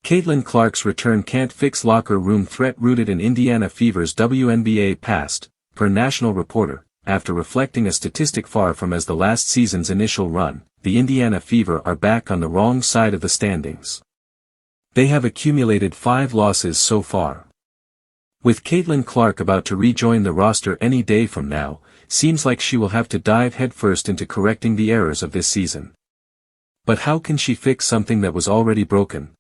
Caitlin Clark's return can't fix locker room threat rooted in Indiana Fever's WNBA past, per National Reporter. After reflecting a statistic far from as the last season's initial run, the Indiana Fever are back on the wrong side of the standings. They have accumulated 5 losses so far. With Caitlin Clark about to rejoin the roster any day from now, seems like she will have to dive headfirst into correcting the errors of this season. But how can she fix something that was already broken?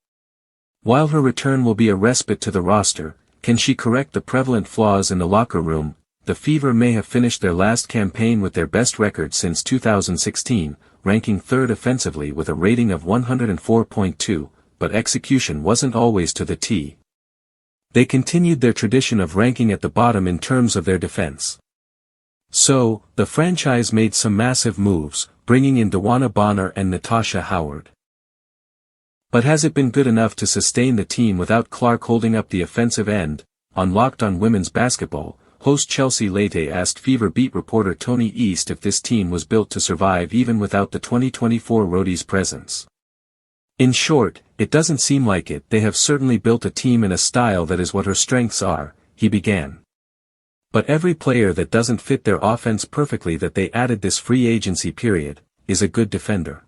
While her return will be a respite to the roster, can she correct the prevalent flaws in the locker room? The Fever may have finished their last campaign with their best record since 2016, ranking 3rd offensively with a rating of 104.2, but execution wasn't always to the T. They continued their tradition of ranking at the bottom in terms of their defense. So, the franchise made some massive moves, bringing in Dewana Bonner and Natasha Howard. But has it been good enough to sustain the team without Clark holding up the offensive end? On Locked On Women's Basketball, host Chelsea Leite asked Fever beat reporter Tony East if this team was built to survive even without the 2024 roadies' presence. In short, it doesn't seem like it. They have certainly built a team in a style that is what her strengths are, he began. But every player that doesn't fit their offense perfectly that they added this free agency period, is a good defender.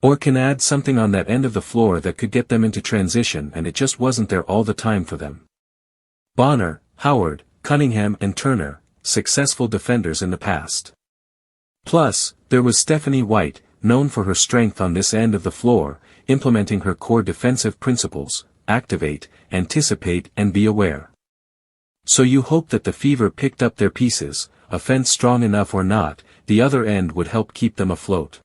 Or can add something on that end of the floor that could get them into transition, and it just wasn't there all the time for them. Bonner, Howard, Cunningham and Turner, successful defenders in the past. Plus, there was Stephanie White, known for her strength on this end of the floor, implementing her core defensive principles: activate, anticipate and be aware. So you hope that the Fever picked up their pieces, offense strong enough or not, the other end would help keep them afloat.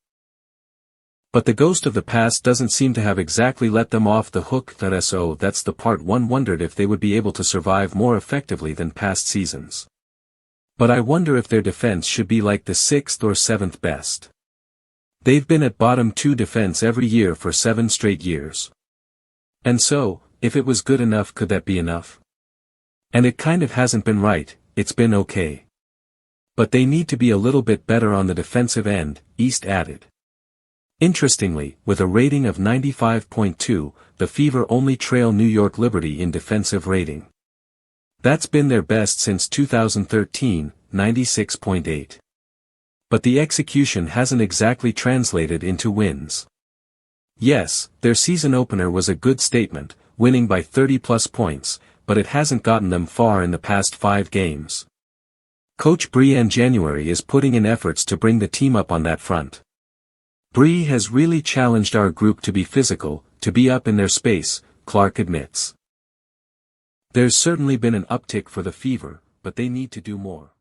But the ghost of the past doesn't seem to have exactly let them off the hook. So that's the part one wondered if they would be able to survive more effectively than past seasons. But I wonder if their defense should be like the 6th or 7th best. They've been at bottom 2 defense every year for 7 straight years. And so, if it was good enough, could that be enough? And it kind of hasn't been right. It's been okay. But they need to be a little bit better on the defensive end, East added. Interestingly, with a rating of 95.2, the Fever only trail New York Liberty in defensive rating. That's been their best since 2013, 96.8. But the execution hasn't exactly translated into wins. Yes, their season opener was a good statement, winning by 30+ points, but it hasn't gotten them far in the past 5 games. Coach Brianne January is putting in efforts to bring the team up on that front. Bree has really challenged our group to be physical, to be up in their space, Clark admits. There's certainly been an uptick for the Fever, but they need to do more.